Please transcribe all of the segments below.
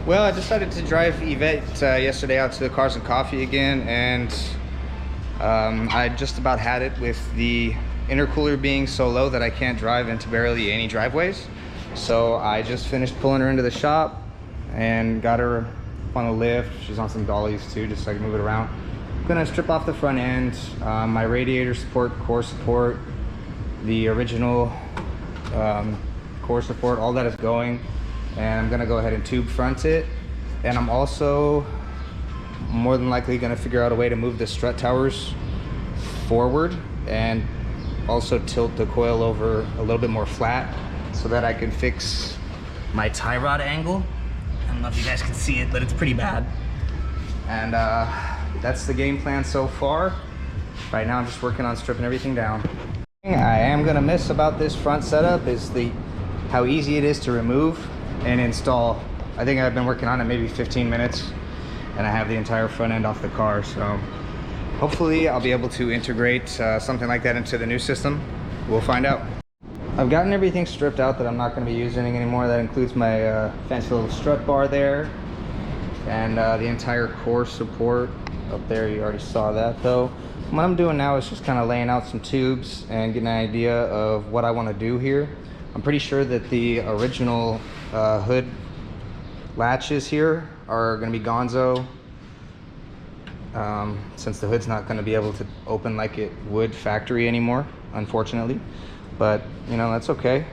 Well, I decided to drive Yvette yesterday out to the Cars and Coffee again, and I just about had it with the intercooler being so low that I can't drive into barely any driveways. So I just finished pulling her into the shop and got her on a lift. She's on some dollies too, just so I can move it around. I'm gonna strip off the front end, my radiator support, core support, the original core support, all that is going. And I'm gonna go ahead and tube front it. And I'm also more than likely gonna figure out a way to move the strut towers forward and also tilt the coil over a little bit more flat so that I can fix my tie rod angle. I don't know if you guys can see it, but it's pretty bad. And that's the game plan so far. Right now I'm just working on stripping everything down. I am gonna miss about this front setup is how easy it is to remove and install. I think I've been working on it maybe 15 minutes and I have the entire front end off the car. So hopefully I'll be able to integrate something like that into the new system. We'll find out. I've gotten everything stripped out that I'm not going to be using anymore. That includes my fancy little strut bar there and the entire core support up there. You already saw that though. What I'm doing now is just kind of laying out some tubes and getting an idea of what I want to do here. I'm pretty sure that the original hood latches here are going to be gonzo, since the hood's not going to be able to open like it would factory anymore, unfortunately. But you know, that's okay.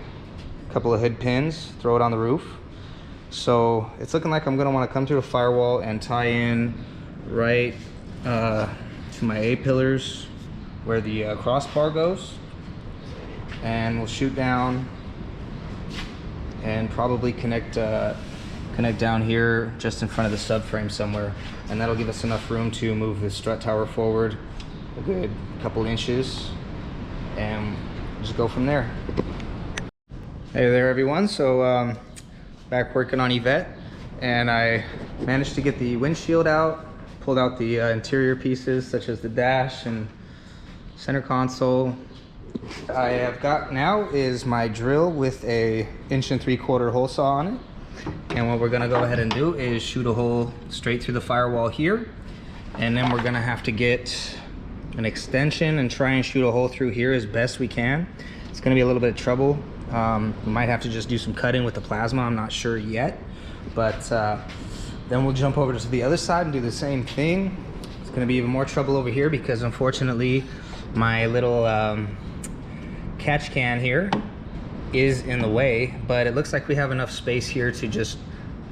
A couple of hood pins, throw it on the roof. So it's looking like I'm going to want to come to a firewall and tie in right to my A-pillars where the crossbar goes, and we'll shoot down and probably connect down here just in front of the subframe somewhere, and that'll give us enough room to move the strut tower forward a good couple inches and just go from there. Hey there everyone, so back working on Yvette, and I managed to get the windshield out, pulled out the interior pieces such as the dash and center console. I have got now is my drill with a 1 3/4 hole saw on it, and what we're gonna go ahead and do is shoot a hole straight through the firewall here, and then we're gonna have to get an extension and try and shoot a hole through here as best we can. It's gonna be a little bit of trouble. We might have to just do some cutting with the plasma, I'm not sure yet, but then we'll jump over to the other side and do the same thing. It's gonna be even more trouble over here because unfortunately my little catch can here is in the way, but it looks like we have enough space here to just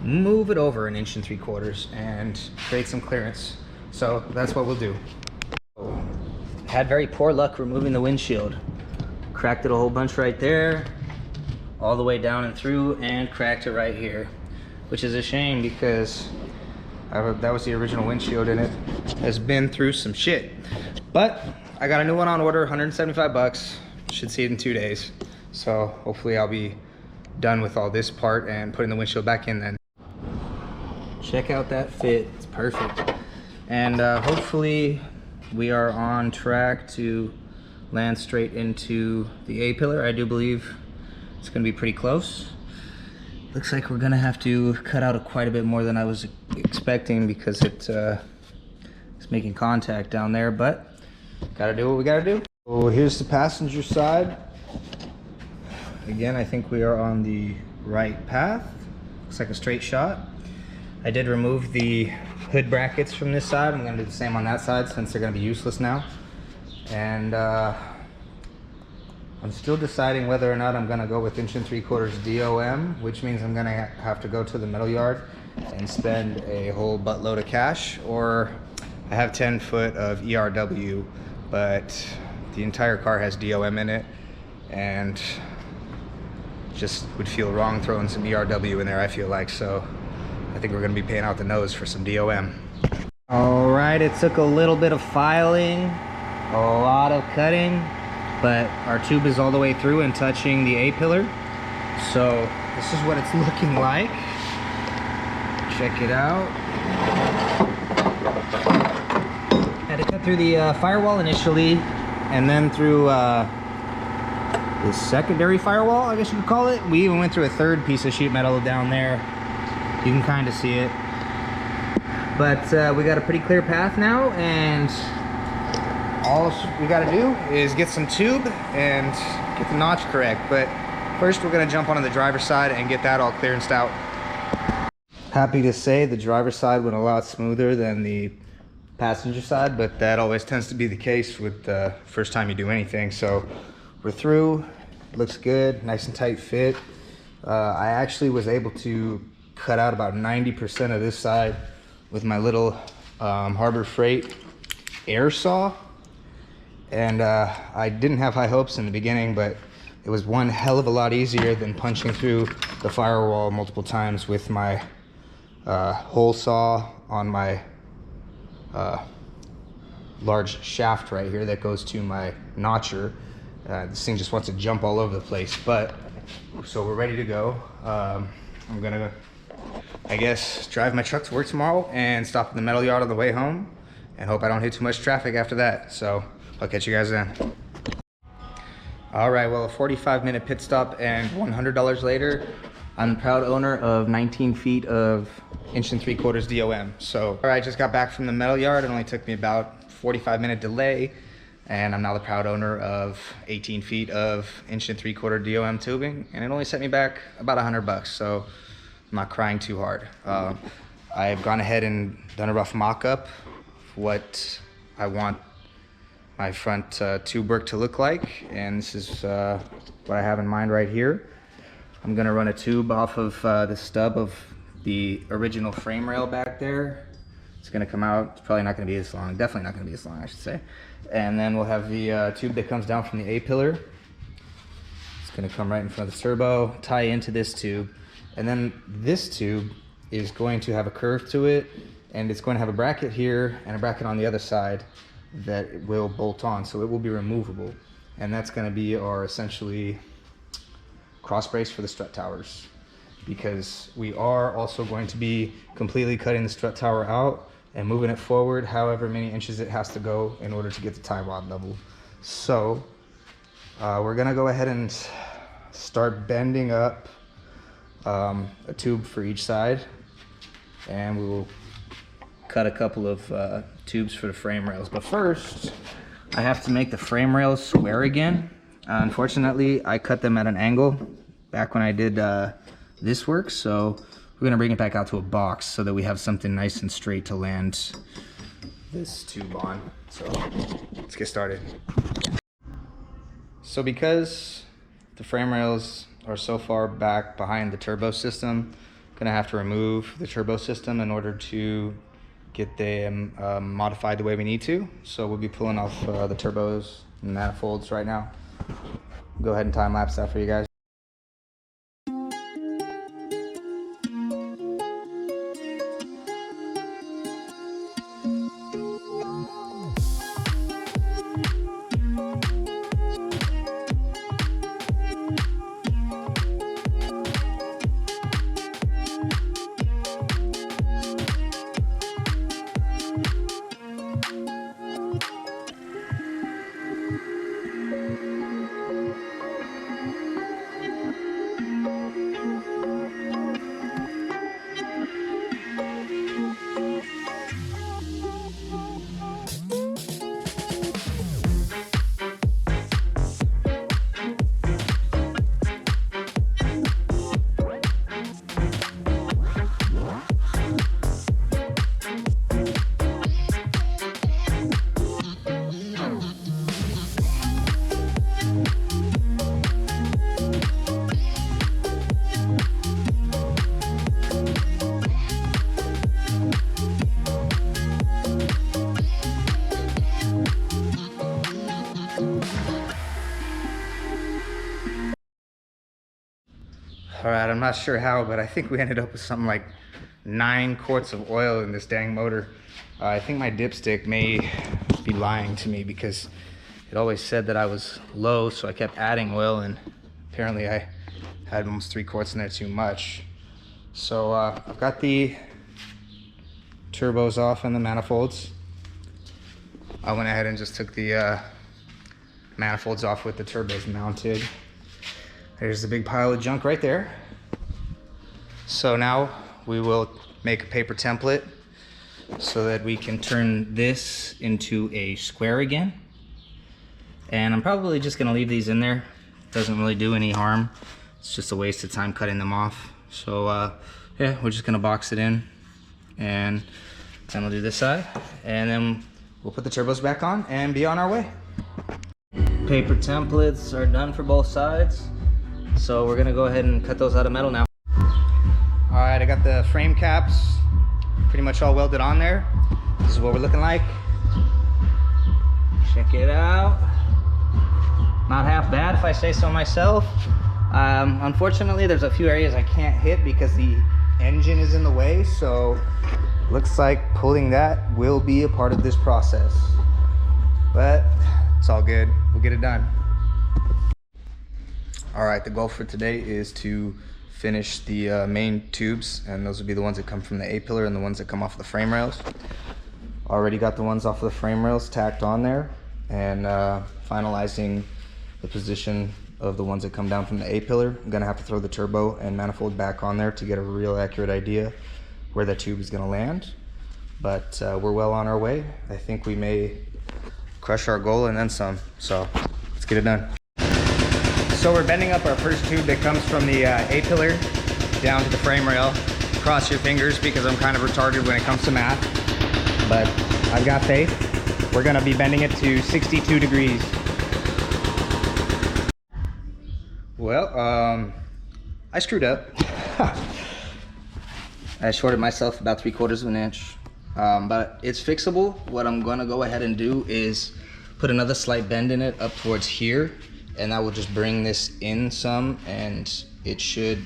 move it over 1 3/4 and create some clearance. So that's what we'll do. Had very poor luck removing the windshield. Cracked it a whole bunch right there, all the way down and through, and cracked it right here, which is a shame because that was the original windshield and it has been through some shit. But I got a new one on order, 175 bucks. Should see it in 2 days. So hopefully I'll be done with all this part and putting the windshield back in then. Check out that fit, it's perfect. And hopefully we are on track to land straight into the A-pillar. I do believe it's gonna be pretty close. Looks like we're gonna have to cut out quite a bit more than I was expecting because it's making contact down there, but gotta do what we gotta do. So here's the passenger side. Again, I think we are on the right path. Looks like a straight shot. I did remove the hood brackets from this side. I'm gonna do the same on that side since they're gonna be useless now. And I'm still deciding whether or not I'm gonna go with 1 3/4 DOM, which means I'm gonna have to go to the metal yard and spend a whole buttload of cash, or I have 10 foot of ERW, but the entire car has DOM in it, and just would feel wrong throwing some ERW in there, I feel like. So I think we're gonna be paying out the nose for some DOM. All right, it took a little bit of filing, a lot of cutting, but our tube is all the way through and touching the A-pillar. So this is what it's looking like. Check it out. Had to cut through the firewall initially, and then through the secondary firewall, I guess you could call it. We even went through a third piece of sheet metal down there You can kind of see it. But we got a pretty clear path now, and all we got to do is get some tube and get the notch correct. But first we're going to jump onto the driver's side and get that all clearanced out. Happy to say the driver's side went a lot smoother than the passenger side, but that always tends to be the case with the first time you do anything. So we're through. Looks good, nice and tight fit. I actually was able to cut out about 90% of this side with my little Harbor Freight air saw. And I didn't have high hopes in the beginning, but it was one hell of a lot easier than punching through the firewall multiple times with my hole saw on my large shaft right here that goes to my notcher. This thing just wants to jump all over the place, but so we're ready to go. I'm gonna, I guess, drive my truck to work tomorrow and stop at the metal yard on the way home and hope I don't hit too much traffic after that. So I'll catch you guys then. All right, well, a 45-minute pit stop and $100 later, I'm the proud owner of 19 feet of 1 3/4 DOM. So, all right, just got back from the metal yard. It only took me about 45-minute delay, and I'm now the proud owner of 18 feet of 1 3/4 DOM tubing, and it only set me back about $100, so I'm not crying too hard. I've gone ahead and done a rough mock-up of what I want my front tube work to look like, and this is what I have in mind right here. I'm gonna run a tube off of the stub of the original frame rail back there. It's gonna come out, it's probably not gonna be as long, definitely not gonna be as long, I should say. And then we'll have the tube that comes down from the A-pillar. It's gonna come right in front of the turbo, tie into this tube, and then this tube is going to have a curve to it, and it's going to have a bracket here and a bracket on the other side that will bolt on, so it will be removable. And that's gonna be our essentially cross brace for the strut towers, because we are also going to be completely cutting the strut tower out and moving it forward however many inches it has to go in order to get the tie rod level. So we're gonna go ahead and start bending up a tube for each side, and we will cut a couple of tubes for the frame rails. But first, I have to make the frame rails square again. Unfortunately, I cut them at an angle back when I did this work, so we're gonna bring it back out to a box so that we have something nice and straight to land this tube on. So let's get started. So because the frame rails are so far back behind the turbo system, I'm gonna have to remove the turbo system in order to get them modified the way we need to. So we'll be pulling off the turbos and manifolds right now. Go ahead and time lapse that for you guys. All right, I'm not sure how, but I think we ended up with something like 9 quarts of oil in this dang motor. I think my dipstick may be lying to me because it always said that I was low, so I kept adding oil, and apparently I had almost 3 quarts in there too much. So I've got the turbos off and the manifolds. I went ahead and just took the manifolds off with the turbos mounted. There's the big pile of junk right there. So now we will make a paper template so that we can turn this into a square again. And I'm probably just gonna leave these in there. Doesn't really do any harm. It's just a waste of time cutting them off. So yeah, we're just gonna box it in, and then we'll do this side, and then we'll put the turbos back on and be on our way. Paper templates are done for both sides, so we're gonna go ahead and cut those out of metal now. All right, I got the frame caps pretty much all welded on there. This is what we're looking like. Check it out. Not half bad if I say so myself. Unfortunately, there's a few areas I can't hit because the engine is in the way, so looks like pulling that will be a part of this process. But it's all good, we'll get it done. All right, the goal for today is to finish the main tubes, and those will be the ones that come from the A-pillar and the ones that come off the frame rails. Already got the ones off of the frame rails tacked on there, and finalizing the position of the ones that come down from the A-pillar. I'm gonna have to throw the turbo and manifold back on there to get a real accurate idea where that tube is gonna land. But we're well on our way. I think we may crush our goal and then some. So let's get it done. So we're bending up our first tube that comes from the A-pillar down to the frame rail. Cross your fingers because I'm kind of retarded when it comes to math, but I've got faith. We're gonna be bending it to 62 degrees. Well, I screwed up. I shorted myself about 3/4 of an inch, but it's fixable. What I'm gonna go ahead and do is put another slight bend in it up towards here, and that will just bring this in some, and it should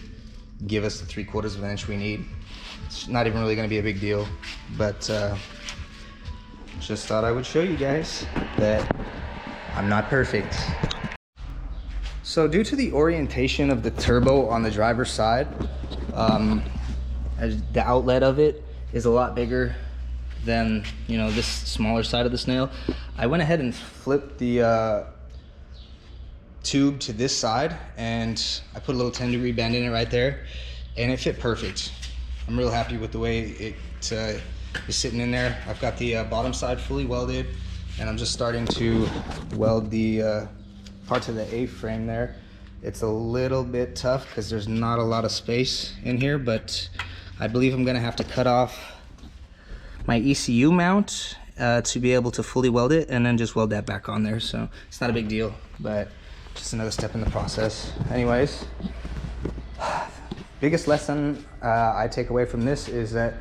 give us the 3/4 of an inch we need. It's not even really gonna be a big deal, but just thought I would show you guys that I'm not perfect. So due to the orientation of the turbo on the driver's side, as the outlet of it is a lot bigger than, you know, this smaller side of the snail, I went ahead and flipped the tube to this side, and I put a little 10-degree bend in it right there, and it fit perfect. I'm real happy with the way it is sitting in there. I've got the bottom side fully welded, and I'm just starting to weld the part to the A-frame there. It's a little bit tough because there's not a lot of space in here, but I believe I'm gonna have to cut off my ECU mount to be able to fully weld it, and then just weld that back on there. So it's not a big deal, but just another step in the process. Anyways, biggest lesson I take away from this is that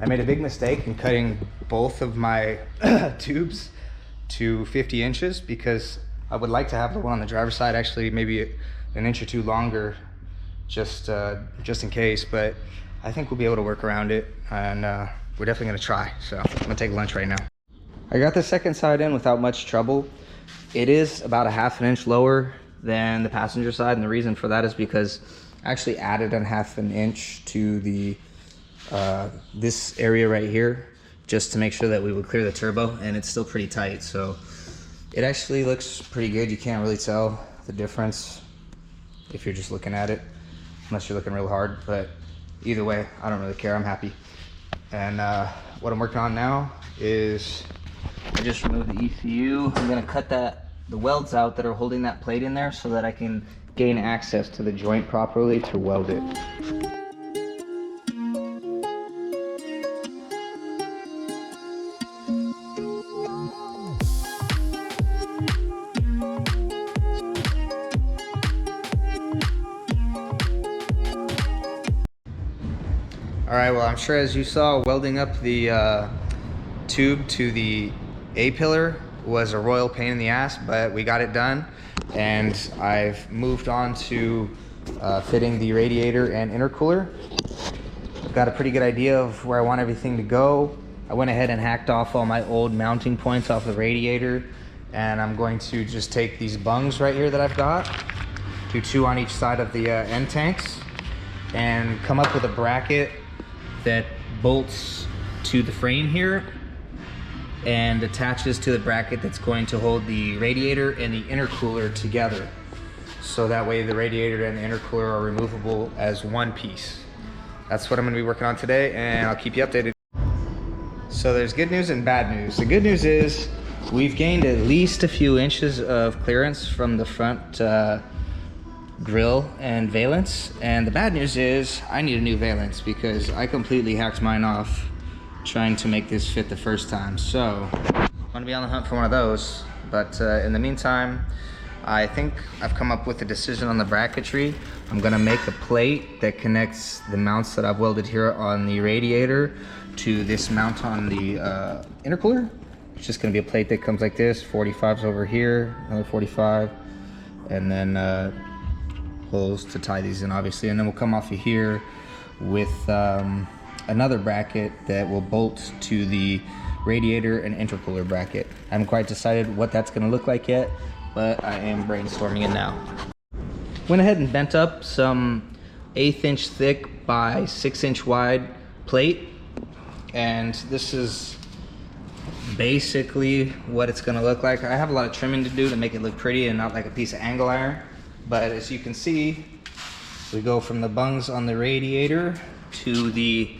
I made a big mistake in cutting both of my tubes to 50 inches because I would like to have the one on the driver's side actually maybe an inch or two longer, just in case, but I think we'll be able to work around it, and we're definitely gonna try. So I'm gonna take lunch right now. I got the second side in without much trouble. It is about a ½ inch lower than the passenger side, and the reason for that is because I actually added a ½ inch to the this area right here just to make sure that we would clear the turbo, and it's still pretty tight, so it actually looks pretty good. You can't really tell the difference if you're just looking at it, unless you're looking real hard, but either way, I don't really care, I'm happy. And what I'm working on now is I just removed the ECU. I'm gonna cut the welds out that are holding that plate in there so that I can gain access to the joint properly to weld it. All right, well, I'm sure as you saw, welding up the tube to the A-pillar was a royal pain in the ass, but we got it done, and I've moved on to fitting the radiator and intercooler. I've got a pretty good idea of where I want everything to go. I went ahead and hacked off all my old mounting points off the radiator, and I'm going to just take these bungs right here that I've got, do 2 on each side of the end tanks, and come up with a bracket that bolts to the frame here and attaches to the bracket that's going to hold the radiator and the intercooler together. So that way the radiator and the intercooler are removable as one piece. that's what I'm gonna be working on today, and I'll keep you updated. So there's good news and bad news. The good news is we've gained at least a few inches of clearance from the front grill and valence, and the bad news is I need a new valence because I completely hacked mine off trying to make this fit the first time. So I'm gonna be on the hunt for one of those, but in the meantime, I think I've come up with a decision on the bracketry. I'm gonna make a plate that connects the mounts that I've welded here on the radiator to this mount on the intercooler. It's just gonna be a plate that comes like this, 45s over here, another 45, and then holes to tie these in, obviously, and then we'll come off of here with another bracket that will bolt to the radiator and intercooler bracket. I haven't quite decided what that's gonna look like yet, but I am brainstorming it now. Went ahead and bent up some 1/8 inch thick by 6 inch wide plate, and this is basically what it's gonna look like. I have a lot of trimming to do to make it look pretty and not like a piece of angle iron. But as you can see, we go from the bungs on the radiator to the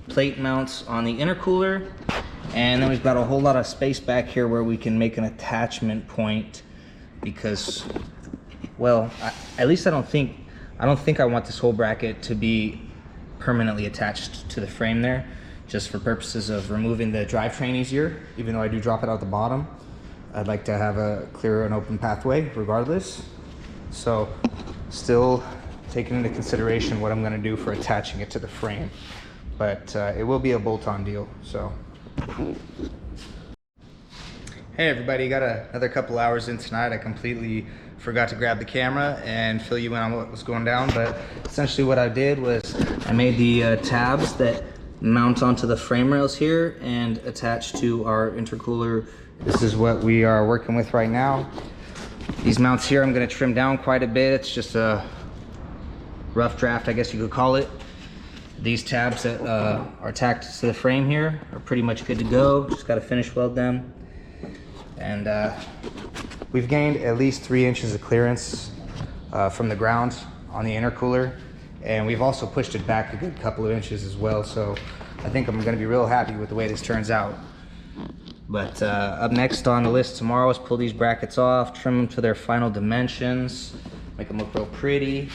plate mounts on the intercooler. And then we've got a whole lot of space back here where we can make an attachment point because, well, at least I don't think I want this whole bracket to be permanently attached to the frame there, just for purposes of removing the drivetrain easier. Even though I do drop it out the bottom, I'd like to have a clear and open pathway regardless. So still taking into consideration what I'm going to do for attaching it to the frame, but it will be a bolt-on deal. So hey everybody, got another couple hours in tonight. I completely forgot to grab the camera and fill you in on what was going down, but essentially what I did was I made the tabs that mount onto the frame rails here and attach to our intercooler. This is what we are working with right now. These mounts here I'm going to trim down quite a bit. It's just a rough draft, I guess you could call it. These tabs that are tacked to the frame here are pretty much good to go. Just got to finish weld them. And we've gained at least 3 inches of clearance from the ground on the intercooler, and we've also pushed it back a good couple of inches as well. So I think I'm going to be real happy with the way this turns out. But up next on the list tomorrow is pull these brackets off, trim them to their final dimensions, make them look real pretty,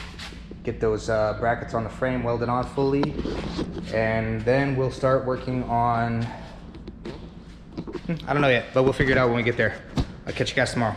get those brackets on the frame welded on fully, and then we'll start working on, I don't know yet, but we'll figure it out when we get there. I'll catch you guys tomorrow.